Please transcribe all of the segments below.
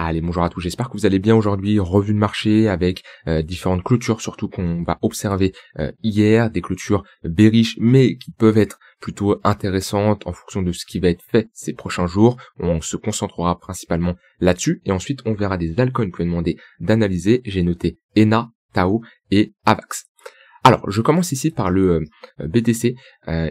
Allez, bonjour à tous, j'espère que vous allez bien aujourd'hui. Revue de marché avec différentes clôtures, surtout qu'on va observer hier, des clôtures bearish, mais qui peuvent être plutôt intéressantes en fonction de ce qui va être fait ces prochains jours. On se concentrera principalement là-dessus, et ensuite on verra des altcoins que vous m'avez demandé d'analyser. J'ai noté ENA, Tao et Avax. Alors, je commence ici par le BTC.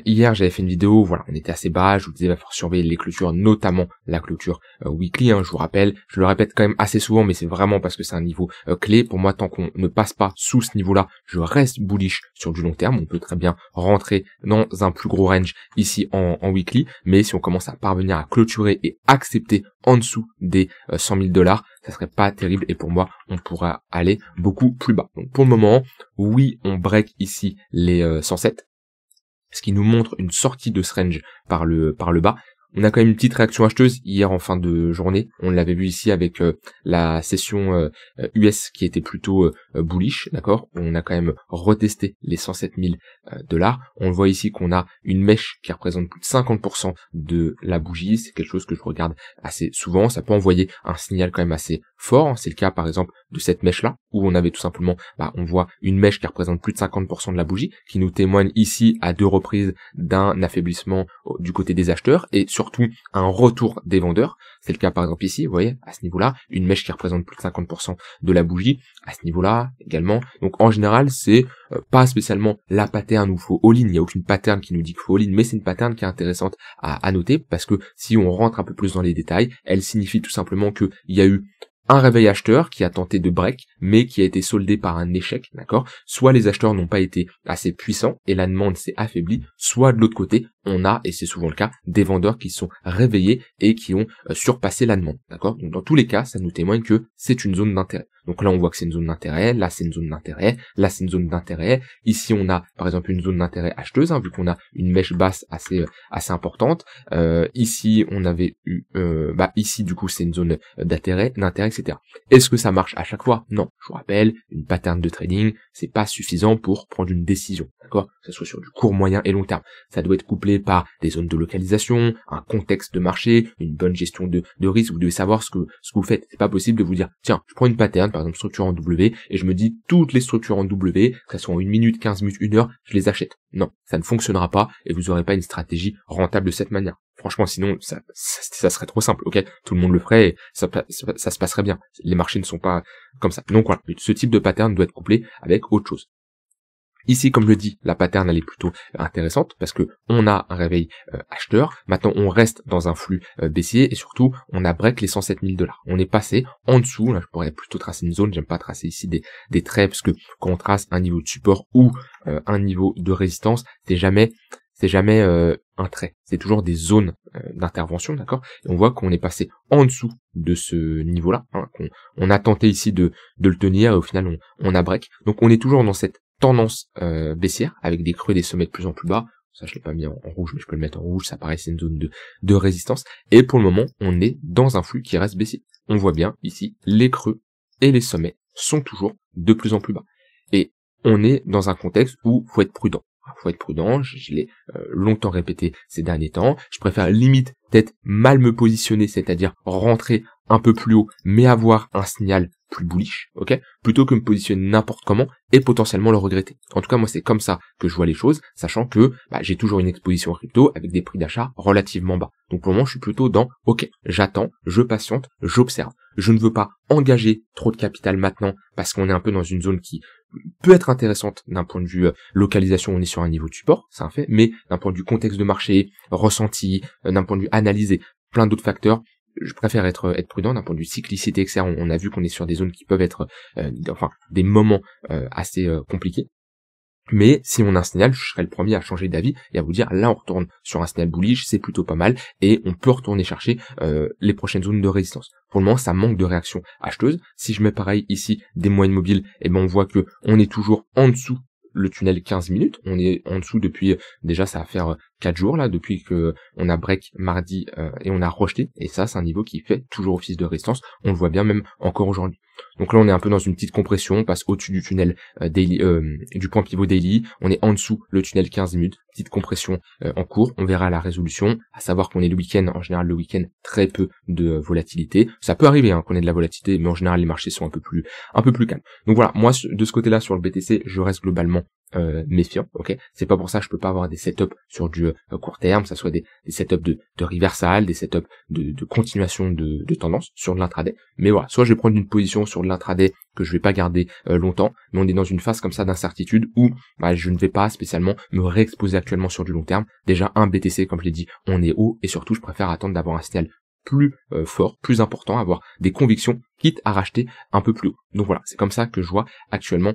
Hier, j'avais fait une vidéo, voilà, on était assez bas, je vous disais, il va falloir surveiller les clôtures, notamment la clôture weekly, je vous rappelle. Je le répète quand même assez souvent, mais c'est vraiment parce que c'est un niveau clé. Pour moi, tant qu'on ne passe pas sous ce niveau-là, je reste bullish sur du long terme. On peut très bien rentrer dans un plus gros range ici en weekly, mais si on commence à parvenir à clôturer et accepter en dessous des 100 000 $, ça serait pas terrible, et pour moi, on pourra aller beaucoup plus bas. Donc pour le moment, oui, on break ici les 107, ce qui nous montre une sortie de ce range par le bas. On a quand même une petite réaction acheteuse hier en fin de journée. On l'avait vu ici avec la session US qui était plutôt bullish, d'accord. On a quand même retesté les 107 000 $. On voit ici qu'on a une mèche qui représente plus de 50% de la bougie. C'est quelque chose que je regarde assez souvent. Ça peut envoyer un signal quand même assez fort. C'est le cas par exemple de cette mèche-là, où on avait tout simplement, on voit une mèche qui représente plus de 50% de la bougie, qui nous témoigne ici à 2 reprises d'un affaiblissement du côté des acheteurs, et surtout un retour des vendeurs. C'est le cas par exemple ici, vous voyez, à ce niveau-là, une mèche qui représente plus de 50% de la bougie, à ce niveau-là également. Donc en général, c'est pas spécialement la pattern où il faut all-in, il n'y a aucune pattern qui nous dit qu'il faut all-in, mais c'est une pattern qui est intéressante à noter, parce que si on rentre un peu plus dans les détails, elle signifie tout simplement qu'il y a eu un réveil acheteur qui a tenté de break, mais qui a été soldé par un échec, d'accord. Soit les acheteurs n'ont pas été assez puissants et la demande s'est affaiblie, soit de l'autre côté, on a, et c'est souvent le cas, des vendeurs qui sont réveillés et qui ont surpassé la demande, d'accord. Donc dans tous les cas, ça nous témoigne que c'est une zone d'intérêt. Donc là, on voit que c'est une zone d'intérêt, là c'est une zone d'intérêt, là c'est une zone d'intérêt. Ici, on a par exemple une zone d'intérêt acheteuse, vu qu'on a une mèche basse assez importante. Ici, on avait eu, ici du coup, c'est une zone d'intérêt, etc. Est-ce que ça marche à chaque fois? Non. Je vous rappelle, une pattern de trading, c'est pas suffisant pour prendre une décision, d'accord? Que ce soit sur du court, moyen et long terme. Ça doit être couplé par des zones de localisation, un contexte de marché, une bonne gestion de risque. Vous devez savoir ce que vous faites. C'est pas possible de vous dire, tiens, je prends une pattern, par exemple structure en W, et je me dis toutes les structures en W, que ce soit en 1 minute, 15 minutes, 1 heure, je les achète. Non, ça ne fonctionnera pas, et vous n'aurez pas une stratégie rentable de cette manière. Franchement, sinon, ça serait trop simple, ok? Tout le monde le ferait et ça se passerait bien. Les marchés ne sont pas comme ça. Donc voilà, ce type de pattern doit être couplé avec autre chose. Ici, comme je le dis, la pattern elle est plutôt intéressante parce que on a un réveil acheteur. Maintenant, on reste dans un flux baissier et surtout, on a break les 107 000 $. On est passé en dessous. Là, je pourrais plutôt tracer une zone. J'aime pas tracer ici des traits parce que quand on trace un niveau de support ou un niveau de résistance, c'est jamais un trait. C'est toujours des zones d'intervention, d'accord. Et on voit qu'on est passé en dessous de ce niveau-là. On a tenté ici de le tenir et au final, on a break. Donc, on est toujours dans cette tendance baissière avec des creux et des sommets de plus en plus bas. Ça je l'ai pas mis en rouge, mais je peux le mettre en rouge, ça paraît c'est une zone de résistance, et pour le moment on est dans un flux qui reste baissier. On voit bien ici les creux et les sommets sont toujours de plus en plus bas, et on est dans un contexte où faut être prudent. Je l'ai longtemps répété ces derniers temps. Je préfère limite peut-être mal me positionner, c'est-à-dire rentrer un peu plus haut, mais avoir un signal plus bullish, ok, plutôt que me positionner n'importe comment et potentiellement le regretter. En tout cas, moi, c'est comme ça que je vois les choses, sachant que j'ai toujours une exposition crypto avec des prix d'achat relativement bas. Donc pour le moment, je suis plutôt dans, ok, j'attends, je patiente, j'observe. Je ne veux pas engager trop de capital maintenant parce qu'on est un peu dans une zone qui peut être intéressante d'un point de vue localisation, on est sur un niveau de support, c'est un fait, mais d'un point de vue contexte de marché, ressenti, d'un point de vue analysé, plein d'autres facteurs, je préfère être prudent d'un point de vue cyclicité, etc. On a vu qu'on est sur des zones qui peuvent être, des moments assez compliqués. Mais si on a un signal, je serai le premier à changer d'avis et à vous dire, là on retourne sur un signal bullish, c'est plutôt pas mal, et on peut retourner chercher les prochaines zones de résistance. Pour le moment, ça manque de réaction acheteuse. Si je mets pareil ici des moyennes mobiles, on voit que on est toujours en dessous le tunnel 15 minutes, on est en dessous depuis, déjà ça va faire 4 jours là depuis que on a break mardi et on a rejeté, et ça c'est un niveau qui fait toujours office de résistance, on le voit bien même encore aujourd'hui. Donc là on est un peu dans une petite compression, on passe au-dessus du tunnel daily, du point pivot daily, on est en dessous le tunnel 15 minutes, petite compression en cours, on verra la résolution, à savoir qu'on est le week-end, en général le week-end très peu de volatilité, ça peut arriver qu'on ait de la volatilité, mais en général les marchés sont un peu plus calmes. Donc voilà, moi de ce côté-là sur le BTC, je reste globalement méfiant, ok. C'est pas pour ça que je peux pas avoir des setups sur du court terme, ça soit des setups de reversal, des setups de continuation de tendance sur de l'intraday. Mais voilà, soit je vais prendre une position sur de l'intraday que je vais pas garder longtemps, mais on est dans une phase comme ça d'incertitude où je ne vais pas spécialement me réexposer actuellement sur du long terme. Déjà un BTC, comme je l'ai dit, on est haut, et surtout je préfère attendre d'avoir un signal plus fort, plus important, avoir des convictions, quitte à racheter un peu plus haut. Donc voilà, c'est comme ça que je vois actuellement,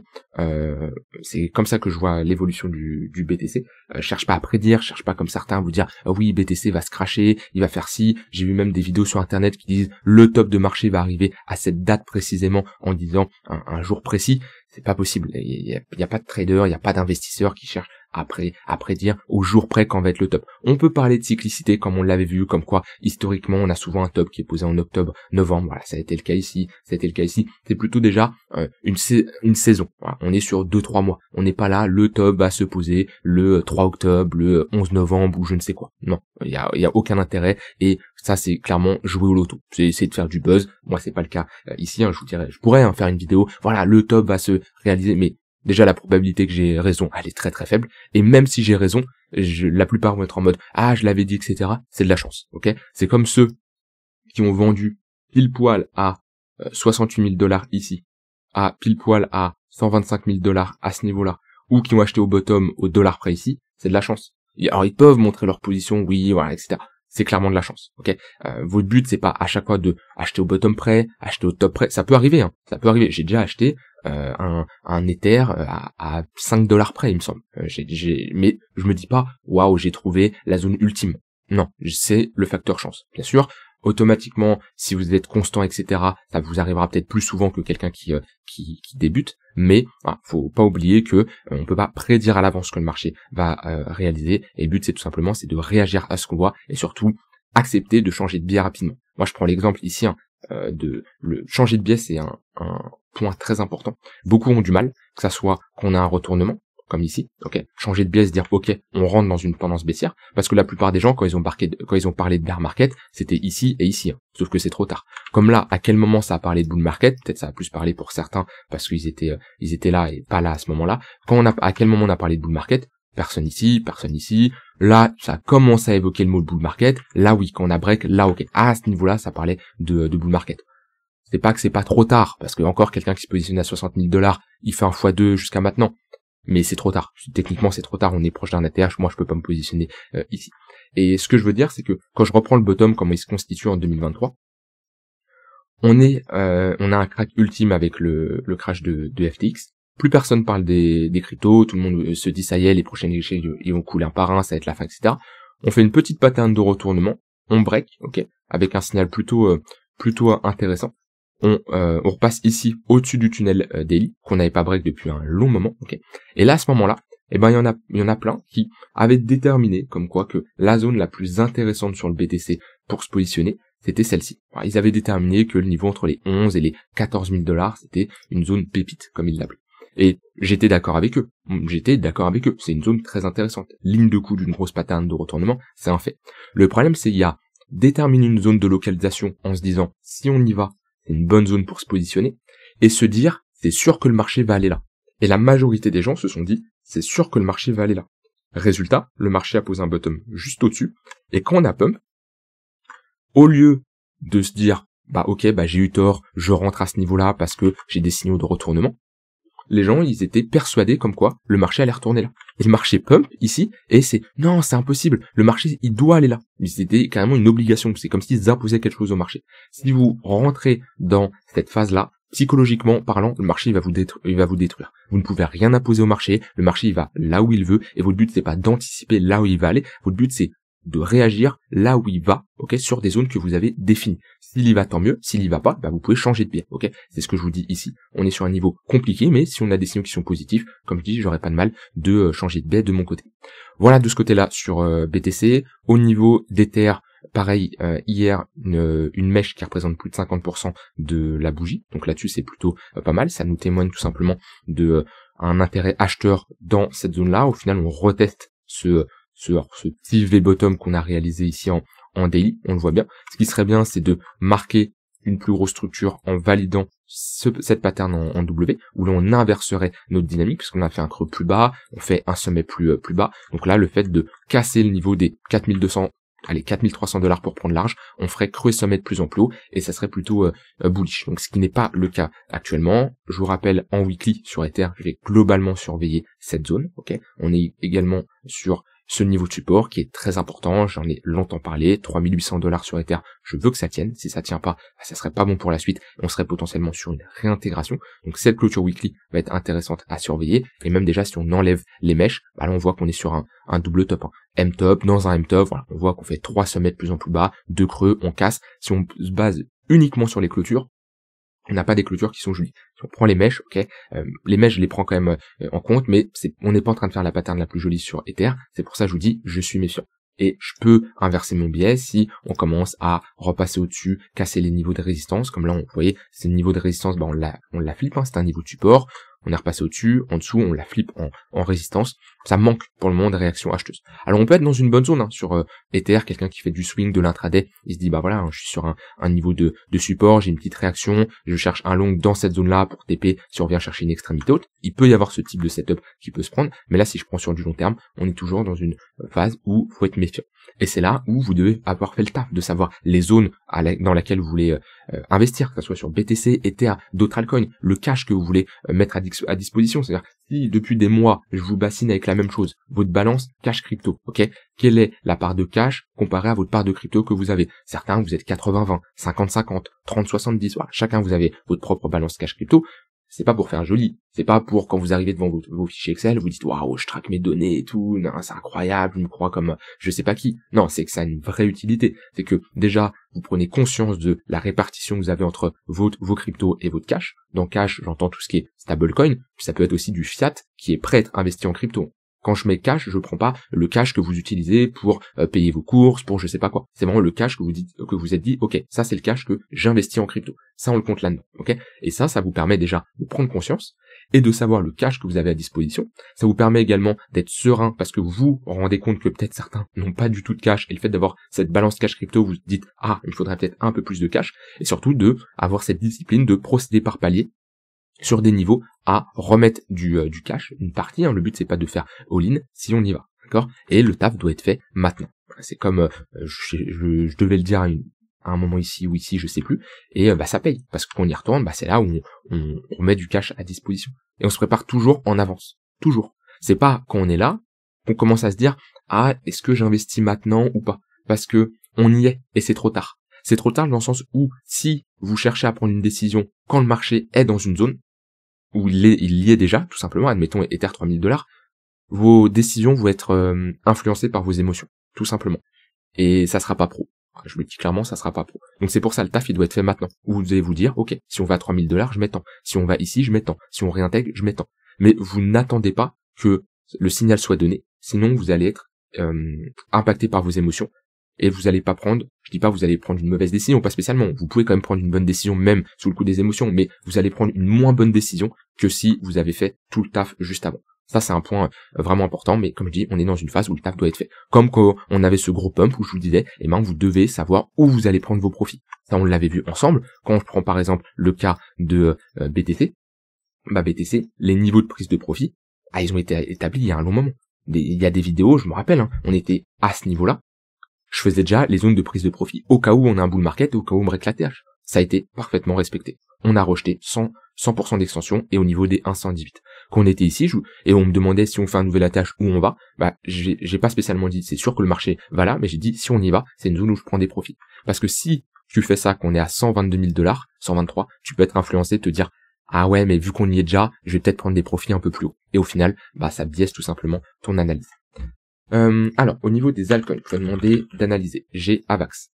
c'est comme ça que je vois l'évolution du BTC. Cherche pas à prédire, cherche pas comme certains à vous dire oui, BTC va se crasher, il va faire ci. J'ai vu même des vidéos sur internet qui disent le top de marché va arriver à cette date précisément, en disant un jour précis. C'est pas possible, il y a pas de trader, il y a pas d'investisseur qui cherche à prédire au jour près quand va être le top. On peut parler de cyclicité comme on l'avait vu, comme quoi historiquement on a souvent un top qui est posé en octobre, novembre, voilà, ça a été le cas ici, c'est plutôt déjà une saison, voilà. On est sur 2-3 mois, on n'est pas là, le top va se poser le 3 octobre, le 11 novembre ou je ne sais quoi. Non, il y a aucun intérêt, et ça c'est clairement jouer au loto, c'est essayer de faire du buzz. Moi c'est pas le cas ici, je vous dirais, je pourrais faire une vidéo, voilà, le top va se réaliser, mais déjà la probabilité que j'ai raison, elle est très très faible, et même si j'ai raison, la plupart vont être en mode je l'avais dit, etc. C'est de la chance, ok. C'est comme ceux qui ont vendu pile poil à 68 000 $ ici, à pile poil à 125 000 $ à ce niveau-là, ou qui ont acheté au bottom au dollar près ici, c'est de la chance. Alors ils peuvent montrer leur position, oui, voilà, etc. C'est clairement de la chance, ok. Votre but c'est pas à chaque fois de acheter au bottom près, acheter au top près. Ça peut arriver, ça peut arriver. J'ai déjà acheté un Ether à 5 $ près, il me semble. Mais je me dis pas waouh, j'ai trouvé la zone ultime. Non, c'est le facteur chance. Bien sûr, automatiquement, si vous êtes constant, etc., ça vous arrivera peut-être plus souvent que quelqu'un qui débute. Mais faut pas oublier que on peut pas prédire à l'avance ce que le marché va réaliser. Et le but c'est tout simplement de réagir à ce qu'on voit, et surtout accepter de changer de biais rapidement. Moi je prends l'exemple ici de le changer de biais, c'est un point très important. Beaucoup ont du mal, que ça soit qu'on a un retournement comme ici, ok, changer de biais, se dire ok, on rentre dans une tendance baissière, parce que la plupart des gens quand ils ont parlé de bear market, c'était ici et ici, sauf que c'est trop tard. Comme là, à quel moment ça a parlé de bull market, peut-être ça a plus parlé pour certains parce qu'ils étaient là et pas là à ce moment-là. À quel moment on a parlé de bull market? Personne ici. Là, ça commence à évoquer le mot de bull market. Là, oui, quand on a break, là, ok. À ce niveau-là, ça parlait de bull market. C'est pas que c'est pas trop tard, parce que encore quelqu'un qui se positionne à 60 000 $, il fait un x2 jusqu'à maintenant. Mais c'est trop tard. Techniquement, c'est trop tard. On est proche d'un ATH. Moi, je peux pas me positionner ici. Et ce que je veux dire, c'est que quand je reprends le bottom, comment il se constitue en 2023, on a un crack ultime avec le crash de FTX. Plus personne parle des cryptos. Tout le monde se dit ça y est, les prochaines échelles ils vont couler un par un, ça va être la fin, etc. On fait une petite pattern de retournement. On break, ok, avec un signal plutôt intéressant. On repasse ici au-dessus du tunnel daily qu'on n'avait pas break depuis un long moment, ok. Et là à ce moment-là, il y en a plein qui avaient déterminé comme quoi que la zone la plus intéressante sur le BTC pour se positionner, c'était celle-ci. Alors, ils avaient déterminé que le niveau entre les 11 et les 14 000 $, c'était une zone pépite comme ils l'appelaient. Et j'étais d'accord avec eux. C'est une zone très intéressante. Ligne de coup d'une grosse pattern de retournement, c'est un fait. Le problème, c'est qu'il y a déterminer une zone de localisation en se disant si on y va, c'est une bonne zone pour se positionner, et se dire c'est sûr que le marché va aller là. Et la majorité des gens se sont dit c'est sûr que le marché va aller là. Résultat, le marché a posé un bottom juste au-dessus, et quand on a pump, au lieu de se dire j'ai eu tort, je rentre à ce niveau-là parce que j'ai des signaux de retournement, les gens, ils étaient persuadés comme quoi le marché allait retourner là. Et le marché pump ici, et c'est impossible, le marché, il doit aller là. C'était carrément une obligation, c'est comme s'ils imposaient quelque chose au marché. Si vous rentrez dans cette phase-là, psychologiquement parlant, le marché il va vous détruire. Vous ne pouvez rien imposer au marché, le marché il va là où il veut, et votre but c'est pas d'anticiper là où il va aller, votre but c'est de réagir là où il va, ok, sur des zones que vous avez définies. S'il y va, tant mieux. S'il y va pas, bah, vous pouvez changer de biais, ok. C'est ce que je vous dis ici. On est sur un niveau compliqué, mais si on a des signaux qui sont positifs, comme je dis, j'aurais pas de mal de changer de biais de mon côté. Voilà de ce côté-là sur BTC. Au niveau d'Ether, pareil, hier, une mèche qui représente plus de 50% de la bougie. Donc là-dessus, c'est plutôt pas mal. Ça nous témoigne tout simplement de un intérêt acheteur dans cette zone-là. Au final, on reteste ce petit V-bottom qu'on a réalisé ici en daily. On le voit bien. Ce qui serait bien, c'est de marquer une plus grosse structure en validant cette pattern en W, où l'on inverserait notre dynamique, puisqu'on a fait un creux plus bas, on fait un sommet plus bas. Donc là, le fait de casser le niveau des 4200, allez, 4300 $ pour prendre large, on ferait creux et sommet de plus en plus haut, et ça serait plutôt bullish. Donc ce qui n'est pas le cas actuellement. Je vous rappelle, en weekly sur Ether, je vais globalement surveiller cette zone, ok. On est également sur ce niveau de support qui est très important, j'en ai longtemps parlé, 3800 $ sur Ether, je veux que ça tienne. Si ça tient pas, ça serait pas bon pour la suite, on serait potentiellement sur une réintégration. Donc cette clôture weekly va être intéressante à surveiller, et même déjà si on enlève les mèches, bah là on voit qu'on est sur un double top, M-top, dans un M-top, voilà, on voit qu'on fait 3 sommets de plus en plus bas, 2 creux, on casse. Si on se base uniquement sur les clôtures, on n'a pas des clôtures qui sont jolies. Si on prend les mèches, ok, les mèches je les prends quand même en compte, mais on n'est pas en train de faire la pattern la plus jolie sur Ether. C'est pour ça que je vous dis, je suis méfiant. Et je peux inverser mon biais si on commence à repasser au-dessus, casser les niveaux de résistance. Comme là, vous voyez, c'est le niveau de résistance, bah on la flippe, hein, c'est un niveau de support. On est repassé au-dessus, en dessous, on la flippe en résistance. Ça manque pour le moment de réaction acheteuse. Alors on peut être dans une bonne zone hein, sur Ether, quelqu'un qui fait du swing, de l'intraday, il se dit bah voilà, hein, je suis sur un niveau de support, j'ai une petite réaction, je cherche un long dans cette zone-là pour TP si on vient chercher une extrémité haute. Il peut y avoir ce type de setup qui peut se prendre, mais là si je prends sur du long terme, on est toujours dans une phase où il faut être méfiant. Et c'est là où vous devez avoir fait le taf de savoir les zones dans laquelle vous voulez investir, que ce soit sur BTC, Ether, d'autres altcoins, le cash que vous voulez mettre à disposition. C'est-à-dire, si depuis des mois, je vous bassine avec la même chose, votre balance cash crypto, ok, quelle est la part de cash comparée à votre part de crypto que vous avez? Certains, vous êtes 80-20, 50-50, 30-70, voilà. Chacun, vous avez votre propre balance cash crypto. C'est pas pour faire joli, c'est pas pour quand vous arrivez devant vos fichiers Excel, vous dites waouh, je traque mes données et tout, non, c'est incroyable, je me crois comme je sais pas qui. Non, c'est que ça a une vraie utilité. C'est que déjà, vous prenez conscience de la répartition que vous avez entre vos cryptos et votre cash. Dans cash, j'entends tout ce qui est stablecoin, puis ça peut être aussi du fiat qui est prêt à être investi en crypto. Quand je mets cash, je prends pas le cash que vous utilisez pour payer vos courses, pour je sais pas quoi. C'est vraiment le cash que vous êtes dit, ok, ça c'est le cash que j'investis en crypto. Ça on le compte là-dedans, ok. Et ça vous permet déjà de prendre conscience et de savoir le cash que vous avez à disposition. Ça vous permet également d'être serein parce que vous vous rendez compte que peut-être certains n'ont pas du tout de cash et le fait d'avoir cette balance cash crypto, vous dites ah, il faudrait peut-être un peu plus de cash et surtout de avoir cette discipline de procéder par palier sur des niveaux à remettre du cash, une partie, hein. Le but c'est pas de faire all-in si on y va, d'accord. Et le taf doit être fait maintenant. C'est comme je devais le dire à un moment ici ou ici, je sais plus, et ça paye parce que quand on y retourne, c'est là où on met du cash à disposition et on se prépare toujours en avance, toujours. C'est pas quand on est là qu'on commence à se dire ah, est-ce que j'investis maintenant ou pas, parce que on y est et c'est trop tard. C'est trop tard dans le sens où si vous cherchez à prendre une décision quand le marché est dans une zone où il y est déjà, tout simplement, admettons Ether 3000 $, vos décisions vont être influencées par vos émotions, tout simplement. Et ça sera pas pro. Je le dis clairement, ça sera pas pro. Donc c'est pour ça, le taf, il doit être fait maintenant. Où vous devez vous dire, ok, si on va à 3000 $, je mets tant. Si on va ici, je mets tant. Si on réintègre, je mets tant. Mais vous n'attendez pas que le signal soit donné, sinon vous allez être impacté par vos émotions. Et vous allez pas prendre, je dis pas vous allez prendre une mauvaise décision, pas spécialement, vous pouvez quand même prendre une bonne décision même sous le coup des émotions, mais vous allez prendre une moins bonne décision que si vous avez fait tout le taf juste avant. Ça c'est un point vraiment important, mais comme je dis, on est dans une phase où le taf doit être fait. Comme quand on avait ce gros pump où je vous disais, eh ben vous devez savoir où vous allez prendre vos profits. Ça on l'avait vu ensemble, quand je prends par exemple le cas de BTC, BTC, les niveaux de prise de profit, ils ont été établis il y a un long moment. Il y a des vidéos, je me rappelle, hein, on était à ce niveau-là, je faisais déjà les zones de prise de profit au cas où on a un bull market, au cas où on break la TH. Ça a été parfaitement respecté. On a rejeté 100% d'extension et au niveau des 118. Quand on était ici, et on me demandait si on fait un nouvel ATH où on va, j'ai pas spécialement dit c'est sûr que le marché va là, mais j'ai dit si on y va, c'est une zone où je prends des profits. Parce que si tu fais ça, qu'on est à 122 000 $, 123, tu peux être influencé de te dire ah ouais, mais vu qu'on y est déjà, je vais peut-être prendre des profits un peu plus haut. Et au final, ça biaise tout simplement ton analyse. Alors, au niveau des altcoins, je vais demander d'analyser. J'ai Avax.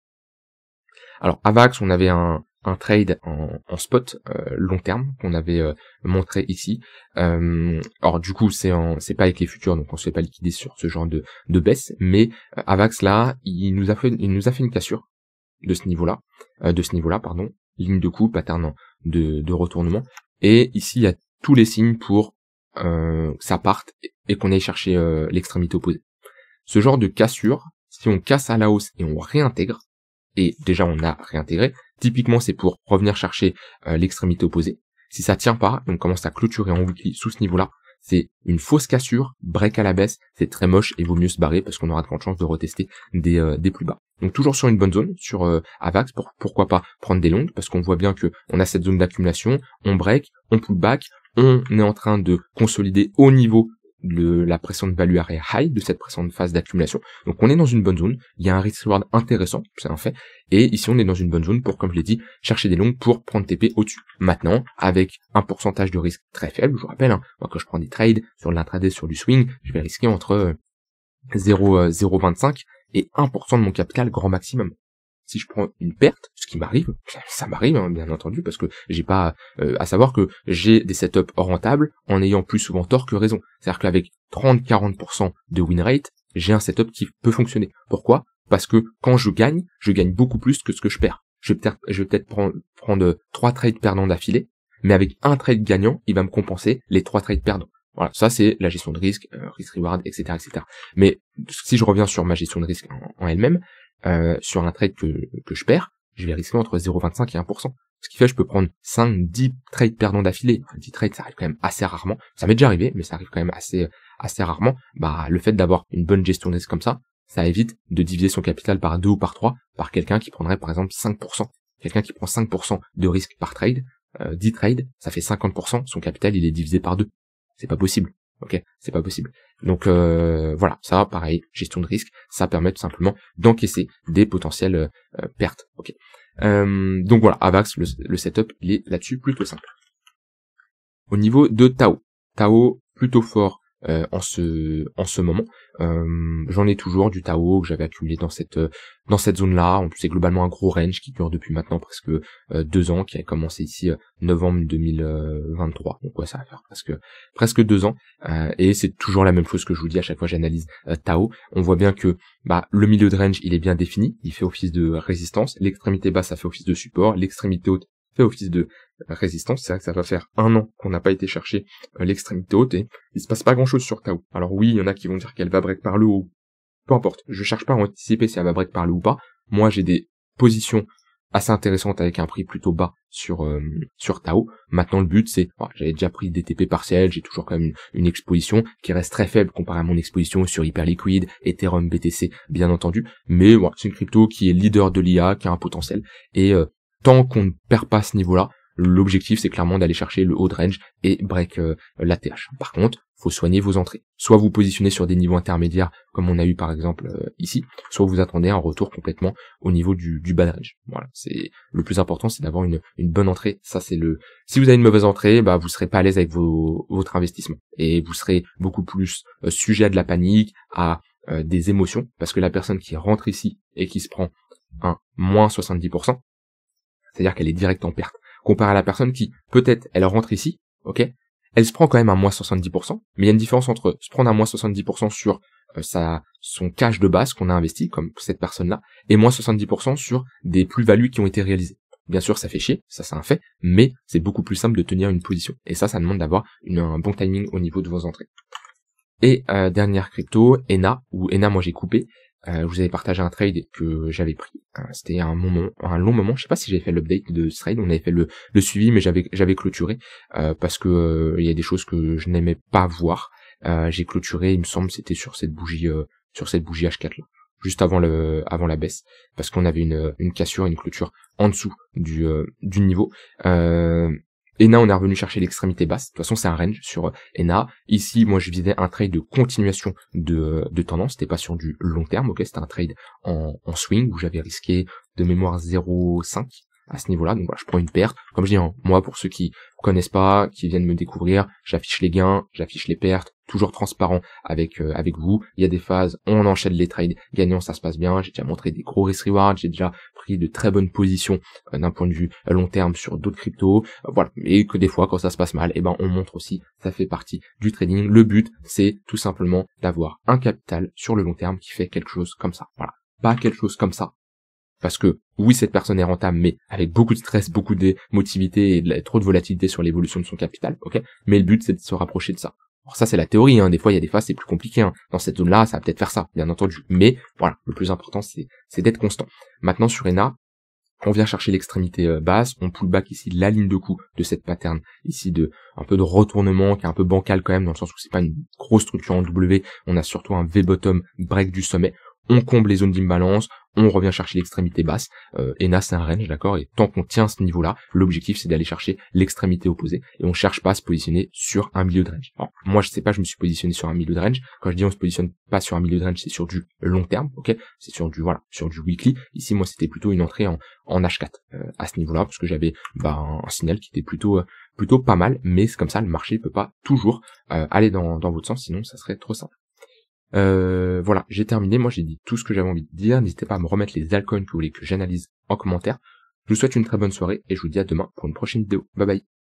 Alors, Avax, on avait un trade en spot long terme qu'on avait montré ici. Alors du coup, c'est pas avec les futurs, donc on se fait pas liquider sur ce genre de baisse. Mais Avax là, il nous a fait une cassure de ce niveau-là, pardon, ligne de coup, pattern de retournement. Et ici, il y a tous les signes pour que ça parte et qu'on aille chercher l'extrémité opposée. Ce genre de cassure, si on casse à la hausse et on réintègre, et déjà on a réintégré, typiquement c'est pour revenir chercher l'extrémité opposée. Si ça tient pas, on commence à clôturer en weekly sous ce niveau-là, c'est une fausse cassure, break à la baisse, c'est très moche et vaut mieux se barrer parce qu'on aura de grandes chances de retester des plus bas. Donc toujours sur une bonne zone, sur Avax, pourquoi pas prendre des longues, parce qu'on voit bien que on a cette zone d'accumulation, on break, on pull back, on est en train de consolider au niveau de la pression de value area high, de cette pression de phase d'accumulation. Donc on est dans une bonne zone, il y a un risk reward intéressant, c'est un fait, et ici on est dans une bonne zone pour, comme je l'ai dit, chercher des longues pour prendre TP au-dessus. Maintenant, avec un pourcentage de risque très faible, je vous rappelle, moi quand je prends des trades sur l'intraday, sur du swing, je vais risquer entre 0,25 et 1% de mon capital grand maximum. Si je prends une perte, ce qui m'arrive, ça m'arrive bien entendu, parce que j'ai pas à savoir que j'ai des setups rentables en ayant plus souvent tort que raison. C'est-à-dire qu'avec 30-40% de win rate, j'ai un setup qui peut fonctionner. Pourquoi? Parce que quand je gagne beaucoup plus que ce que je perds. Je vais peut-être prendre 3 trades perdants d'affilée, mais avec un trade gagnant, il va me compenser les 3 trades perdants. Voilà, ça c'est la gestion de risque, risk reward, etc., etc. Mais si je reviens sur ma gestion de risque en elle-même, sur un trade que je perds, je vais risquer entre 0,25 et 1%. Ce qui fait que je peux prendre 5, 10 trades perdants d'affilée. 10 trades, ça arrive quand même assez rarement. Ça m'est déjà arrivé, mais ça arrive quand même assez rarement. Bah, le fait d'avoir une bonne gestion de risque comme ça évite de diviser son capital par 2 ou par 3 par quelqu'un qui prendrait par exemple 5%. Quelqu'un qui prend 5% de risque par trade, 10 trades, ça fait 50%, son capital il est divisé par 2. C'est pas possible. Ok, c'est pas possible. Donc voilà, ça pareil, gestion de risque, ça permet tout simplement d'encaisser des potentielles pertes. Ok. Donc voilà, Avax, le setup, il est là-dessus plutôt simple. Au niveau de Tao plutôt fort en ce moment. J'en ai toujours du Tao que j'avais accumulé dans cette zone-là. En plus, c'est globalement un gros range qui dure depuis maintenant presque 2 ans, qui a commencé ici novembre 2023. Donc ouais, ça va faire presque 2 ans. Et c'est toujours la même chose que je vous dis à chaque fois que j'analyse Tao. On voit bien que le milieu de range, il est bien défini. Il fait office de résistance. L'extrémité basse, ça fait office de support. L'extrémité haute fait office de résistance. C'est vrai que ça va faire 1 an qu'on n'a pas été chercher l'extrémité haute et il se passe pas grand chose sur Tao. Alors oui, il y en a qui vont dire qu'elle va break par le haut. Peu importe, je cherche pas à anticiper si elle va break par le haut ou pas. Moi j'ai des positions assez intéressantes avec un prix plutôt bas sur Tao. Maintenant le but c'est, j'avais déjà pris des TP partiels, j'ai toujours quand même une exposition qui reste très faible comparé à mon exposition sur Hyperliquid, Ethereum, BTC bien entendu, mais voilà, c'est une crypto qui est leader de l'IA, qui a un potentiel, et tant qu'on ne perd pas ce niveau-là, l'objectif c'est clairement d'aller chercher le haut de range et break l'ATH. Par contre, faut soigner vos entrées. Soit vous positionnez sur des niveaux intermédiaires comme on a eu par exemple ici, soit vous attendez un retour complètement au niveau du bas de range. Voilà, c'est le plus important, c'est d'avoir une bonne entrée. Ça c'est si vous avez une mauvaise entrée, vous serez pas à l'aise avec votre investissement et vous serez beaucoup plus sujet à de la panique, à des émotions, parce que la personne qui rentre ici et qui se prend un moins 70%, c'est-à-dire qu'elle est direct en perte. Comparé à la personne qui, peut-être, elle rentre ici, ok, elle se prend quand même un moins 70%, mais il y a une différence entre se prendre un moins 70% sur son cash de base qu'on a investi, comme cette personne-là, et moins 70% sur des plus-values qui ont été réalisées. Bien sûr, ça fait chier, ça c'est un fait, mais c'est beaucoup plus simple de tenir une position. Et ça demande d'avoir un bon timing au niveau de vos entrées. Et dernière crypto, ENA, moi j'ai coupé. Je vous avais partagé un trade que j'avais pris. C'était un long moment. Je sais pas si j'avais fait l'update de ce trade. On avait fait le suivi, mais j'avais clôturé parce que il y a des choses que je n'aimais pas voir. J'ai clôturé, il me semble, c'était sur cette bougie H4 là, juste avant la baisse, parce qu'on avait une cassure, une clôture en dessous du niveau. ENA, on est revenu chercher l'extrémité basse. De toute façon, c'est un range sur ENA. Ici, moi, je visais un trade de continuation de tendance. C'était pas sur du long terme, ok. C'était un trade en swing où j'avais risqué de mémoire 0,5 à ce niveau-là. Donc voilà, je prends une perte. Comme je dis, hein, moi, pour ceux qui connaissent pas, qui viennent me découvrir, j'affiche les gains, j'affiche les pertes, toujours transparent avec vous. Il y a des phases, on enchaîne les trades gagnants, ça se passe bien. J'ai déjà montré des gros risk rewards, j'ai déjà pris de très bonnes positions d'un point de vue long terme sur d'autres cryptos. Voilà, et que des fois, quand ça se passe mal, on montre aussi, ça fait partie du trading. Le but, c'est tout simplement d'avoir un capital sur le long terme qui fait quelque chose comme ça. Voilà, pas quelque chose comme ça. Parce que, oui, cette personne est rentable, mais avec beaucoup de stress, beaucoup d'émotivité et trop de volatilité sur l'évolution de son capital, ok? Mais le but, c'est de se rapprocher de ça. Alors ça, c'est la théorie, hein. Des fois, il y a des phases, c'est plus compliqué, hein. Dans cette zone-là, ça va peut-être faire ça, bien entendu. Mais, voilà, le plus important, c'est d'être constant. Maintenant, sur ENA, on vient chercher l'extrémité basse, on pull back ici la ligne de coup de cette pattern, ici de un peu de retournement qui est un peu bancal quand même, dans le sens où c'est pas une grosse structure en W, on a surtout un V-bottom break du sommet. On comble les zones d'imbalance, on revient chercher l'extrémité basse. ENA, c'est un range, d'accord, et tant qu'on tient ce niveau-là, l'objectif c'est d'aller chercher l'extrémité opposée, et on cherche pas à se positionner sur un milieu de range. Alors, moi je sais pas, je me suis positionné sur un milieu de range. Quand je dis on se positionne pas sur un milieu de range, c'est sur du long terme, ok, c'est sur du sur du weekly. Ici, moi c'était plutôt une entrée en H4 à ce niveau-là, parce que j'avais un signal qui était plutôt pas mal, mais c'est comme ça, le marché peut pas toujours aller dans votre sens, sinon ça serait trop simple. Voilà, j'ai terminé, moi j'ai dit tout ce que j'avais envie de dire, n'hésitez pas à me remettre les altcoins que vous voulez que j'analyse en commentaire. Je vous souhaite une très bonne soirée et je vous dis à demain pour une prochaine vidéo. Bye bye.